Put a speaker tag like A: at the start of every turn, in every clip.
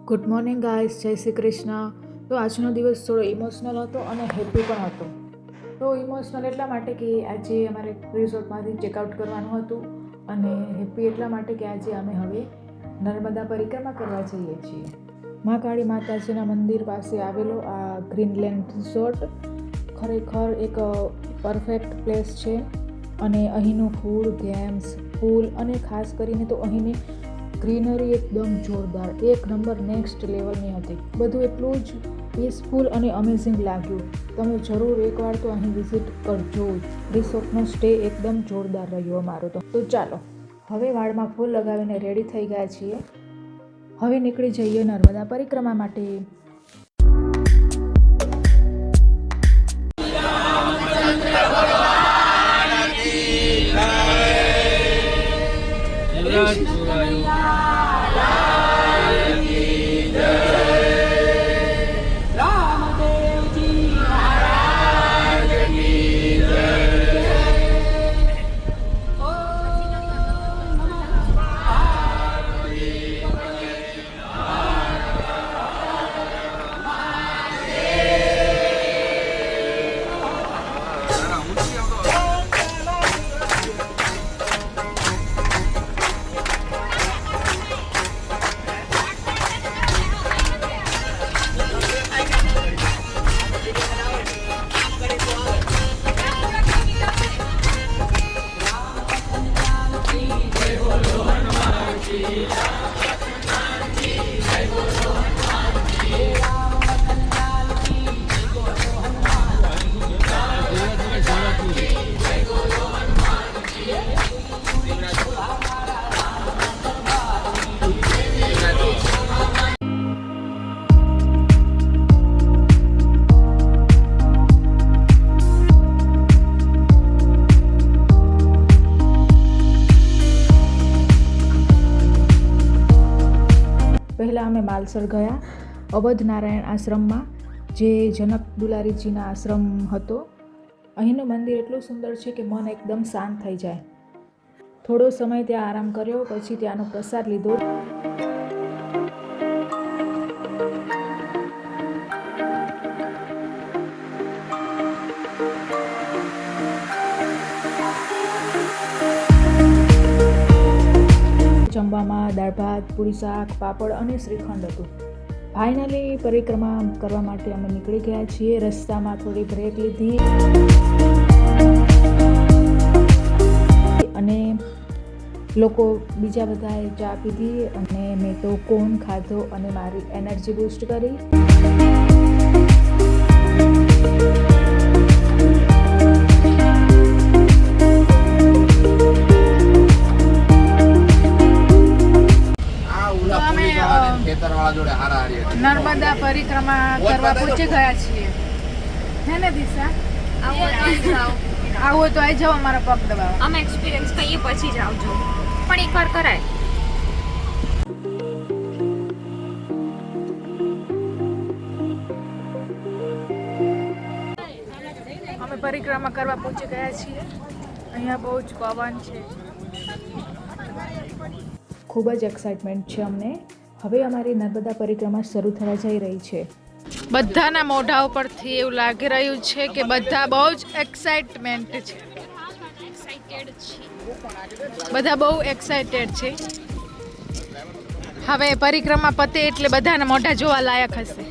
A: Good morning guys, જય શ્રી કૃષ્ણ. તો આજનો દિવસ થોડો ઇમોશનલ હતો અને હેપી પણ હતો. તો ઇમોશનલ એટલા માટે કે આજે અમારે રિસોર્ટમાંથી ચેકઆઉટ કરવાનું હતું અને હેપી એટલા માટે કે આજે અમે હવે નર્મદા પરિક્રમા કરવા જઈએ છીએ. મહાકાળી માતાજીના મંદિર પાસે આવેલો આ ગ્રીનલેન્ડ રિસોર્ટ ખરેખર એક પરફેક્ટ પ્લેસ છે અને અહીંનું ફૂડ, ગેમ્સ, પૂલ અને ખાસ કરીને તો અહીંની ગ્રીનરી એકદમ જોરદાર, એક નંબર નેક્સ્ટ લેવલની હતી. બધું એટલું જ પીસફુલ અને અમેઝિંગ લાગ્યું. તમે જરૂર એકવાર તો અહીં વિઝિટ કરજો. રિસોર્ટનો સ્ટે એકદમ જોરદાર રહ્યો અમારો. તો ચાલો હવે વાળમાં ફૂલ લગાવીને રેડી થઈ ગયા છીએ. હવે નીકળી જઈએ નર્મદા પરિક્રમા માટે. પહેલાં અમે માલસર ગયા અવધ નારાયણ આશ્રમમાં, જે જનક દુલારીજીના આશ્રમ હતો. અહીંનું મંદિર એટલું સુંદર છે કે મન એકદમ શાંત થઈ જાય. થોડો સમય ત્યાં આરામ કર્યો, પછી ત્યાંનો પ્રસાદ લીધો. જમવામાં દાળ ભાત, પૂરી શાક, પાપડ અને શ્રીખંડ હતું. ફાઇનલી પરિક્રમા કરવા માટે અમે નીકળી ગયા છીએ. રસ્તામાં થોડી બ્રેક લીધી અને લોકો બીજા બધાએ ચા પીધી અને મેં તો કોન ખાધો અને મારી એનર્જી બૂસ્ટ કરી. નર્મદા પરિક્રમા કરવા પહોંચી ગયા છીએ. હે ને દિશા? આવો તો આવી જાઓ અમારા પગ દબાવવા.
B: અમે એક્સપિરિયન્સ કહીએ પછી જ આવજો, પણ એકવાર કરાય.
A: અમે પરિક્રમા કરવા પહોંચી ગયા છીએ. અહીંયા બહુ જ પવન છે. ખૂબ જ એક્સાઇટમેન્ટ છે અમને. હવે અમારી નર્મદા પરિક્રમા શરૂ થવા જઈ રહી છે. બધાના મોઢા ઉપરથી એવું લાગી રહ્યું છે કે બધા બહુ જ એક્સાઇટમેન્ટ છે. બધા બહુ એક્સાઇટેડ છે. હવે પરિક્રમા પતે એટલે બધાના મોઢા જોવા લાયક હશે.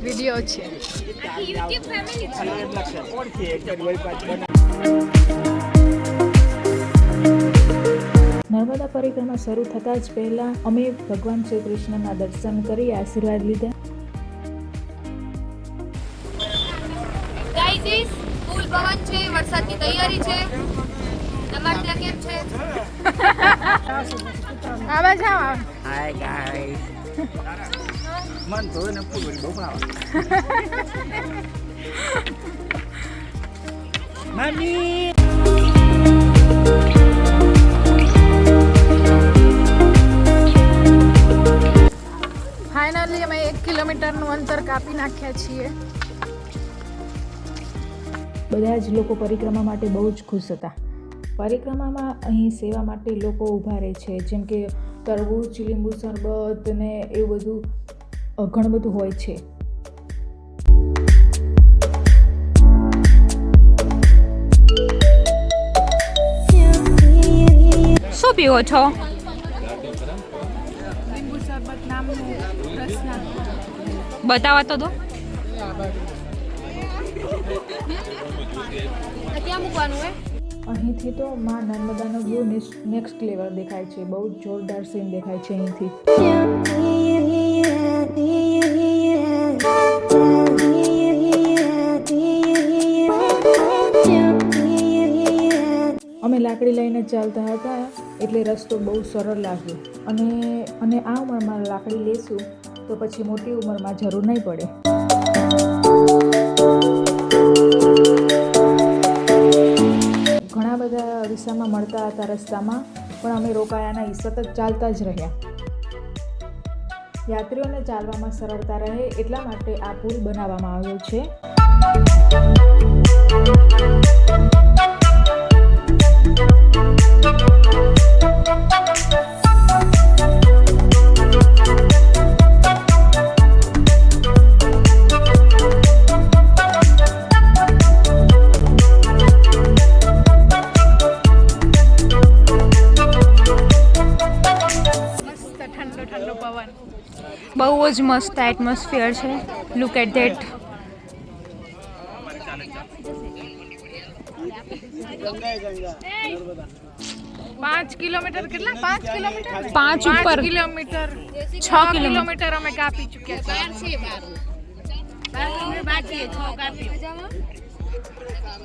A: વિડીયો છે. નર્મદા પરિક્રમા શરૂ થતાં જ પહેલાં અમે ભગવાન શ્રી કૃષ્ણના દર્શન કરી આશીર્વાદ લીધા.
B: ગાઈઝ, ફૂલ પવન છે, વરસાદની તૈયારી છે. તમારે ત્યાં કેમ છે?
A: આવે છે.
C: Hi guys. મન તો ને પૂરી બહુ ભાવ. મમ્મી
A: ફાઇનલી અમે 1 કિલોમીટરનું અંતર કાપી નાખ્યા છીએ. બધા જ લોકો પરિક્રમા માટે બહુ જ ખુશ હતા. પરિક્રમામાં અહીં સેવા માટે લોકો ઊભા રહે છે, જેમ કે તરબૂચ, લીંબુ શરબત ને એવું બધું ઘણું બધું હોય છે.
D: શું પીવો છો?
B: લીંબુ શરબત નામનું રસના.
D: બતાવા તો દો.
B: ક્યાં મૂકવાનું હે?
A: અહીંથી તો માં નર્મદાનો વ્યૂ નેક્સ્ટ લેવલ દેખાય છે. બહુ જ જોરદાર સીન દેખાય છે અહીંથી. અમે લાકડી લઈને ચાલતા હતા એટલે રસ્તો બહુ સરળ લાગ્યો અને આ ઉંમરમાં લાકડી લેશું તો પછી મોટી ઉંમરમાં જરૂર નહીં પડે. ઘણા બધા અરીસામાં મળતા હતા રસ્તામાં, પણ અમે રોકાયા નહીં, સતત ચાલતા જ રહ્યા. યાત્રીઓને ચાલવામાં સરળતા રહે એટલા માટે આ પુલ બનાવવામાં આવ્યો છે.
D: બહુ જ મસ્ત એટમોસ્ફિયર છે. Look at that.
B: પાંચ કિલોમીટર કેટલા? 5 કિલોમીટર?
D: 5 ઉપર.
B: કિલોમીટર
D: 6
B: કિલોમીટર અમે કાપી ચૂક્યા છે.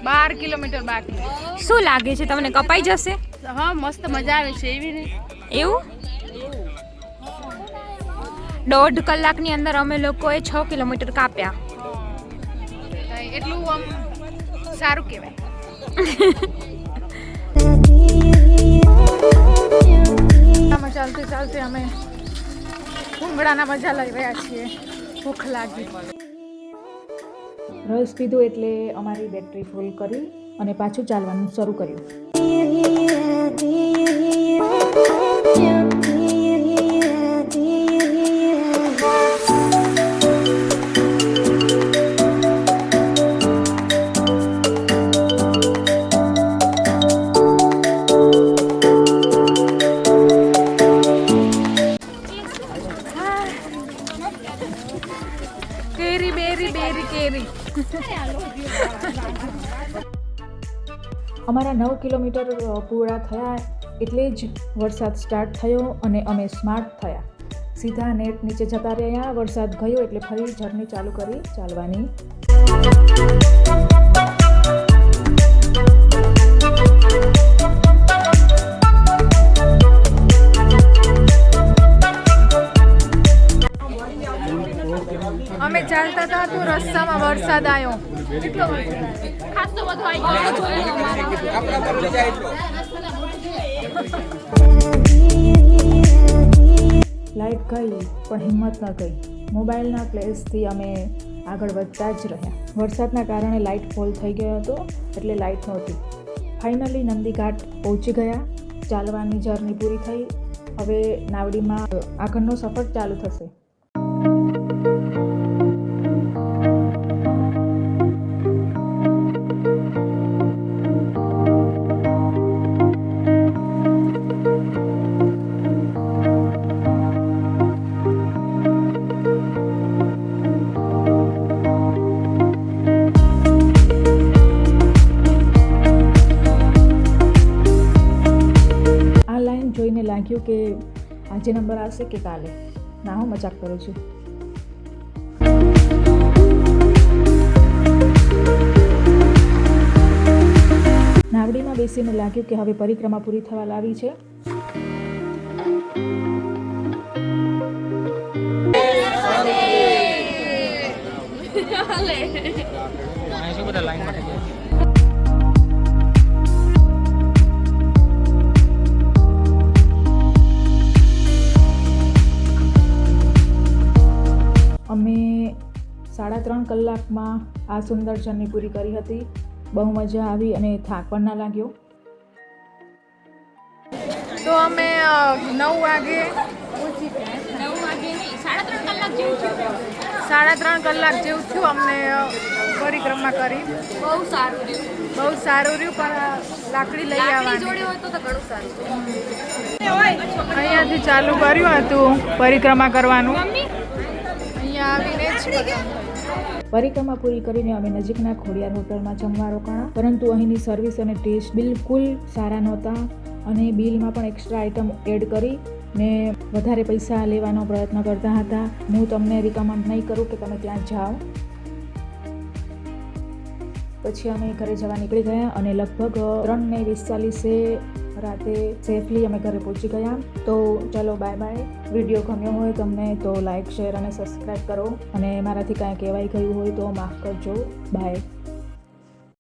B: 12 કિલોમીટર બાકી.
D: શું લાગે છે તમને, કપાઈ જશે?
B: હા, મસ્ત મજા આવે છે એવી ને.
D: એવું? 1.5 કલાકની અંદર અમે લોકોએ 6 કિલોમીટર કાપ્યા.
B: એટલું આમ સારું કહેવાય. ચાલતે ચાલતે અમે ભૂંગળાના મજા લઈ રહ્યા છીએ. ભૂખ લાગી.
A: રસ પીધો એટલે અમારી બેટરી ફૂલ કરી અને પાછું ચાલવાનું શરૂ કર્યું.
B: કેરી બેરી બેરી કેરી.
A: અમારા 9 કિલોમીટર પૂરા થયા એટલે જ વરસાદ સ્ટાર્ટ થયો અને અમે સ્માર્ટ થયા. સીધા નેટ નીચે જતા રહ્યા. વરસાદ ગયો એટલે ફરી જર્ની ચાલુ કરી ચાલવાની.
B: અમે ચાલતા હતા તો રસ્તામાં વરસાદ આવ્યો. કેટલો ખાસો બધો
A: લાઇટ ગઈ પણ હિંમત ન ગઈ. મોબાઈલના ક્લેશથી અમે આગળ વધતા જ રહ્યા. વરસાદના કારણે લાઇટ ફોલ થઈ ગયો હતો એટલે લાઇટ નહોતી. ફાઇનલી નંદી ઘાટ પહોંચી ગયા. ચાલવાની જર્ની પૂરી થઈ. હવે નાવડીમાં આગળનો સફર ચાલુ થશે. જોઈને લાગ્યું કે આજે નંબર આવશે કે કાલે. ના, હું મજાક કરું છું. નાવડીમાં બેસીને લાગ્યું કે હવે પરિક્રમા પૂરી થવા લાવી છે. અમે 3.5 કલાકમાં આ સુંદર જર્ની પૂરી કરી હતી. બહુ મજા આવી અને થાક પણ ના લાગ્યો.
B: તો અમે 9 વાગે પહોંચી ગયા.
D: 9 વાગે નહીં 3.5 કલાક જેવું થયું.
B: 3.5 કલાક જેવું થયું અમને પરિક્રમા કરી.
D: બહુ સારું રહ્યું.
B: બહુ સારું રહ્યું પણ લાકડી લઈ આવવાની.
D: જોડે હોય તો ઘણું સારું.
B: અહીંયાથી ચાલુ કર્યું હતું પરિક્રમા કરવાનું. અહીંયા આવીને જ
A: પરિક્રમા પૂરી કરીને અમે નજીકના ખોડિયાર હોટલમાં જમવા રોકાણા, પરંતુ અહીંની સર્વિસ અને ટેસ્ટ બિલકુલ સારા નહોતા અને બિલમાં પણ એક્સ્ટ્રા આઇટમ એડ કરી ને વધારે પૈસા લેવાનો પ્રયત્ન કરતા હતા. હું તમને રિકમેન્ડ નહીં કરું કે તમે ત્યાં જાઓ. પછી અમે ઘરે જવા નીકળી ગયા અને લગભગ 3:42 રાતે સેફલી અમે ઘરે પહોંચી ગયા. તો ચલો બાય બાય. વિડીયો ગમ્યો હોય તમને તો લાઇક, શેર અને સબસ્ક્રાઈબ કરો અને મારાથી કાંઈ કહેવાય ગયું હોય તો માફ કરજો. બાય.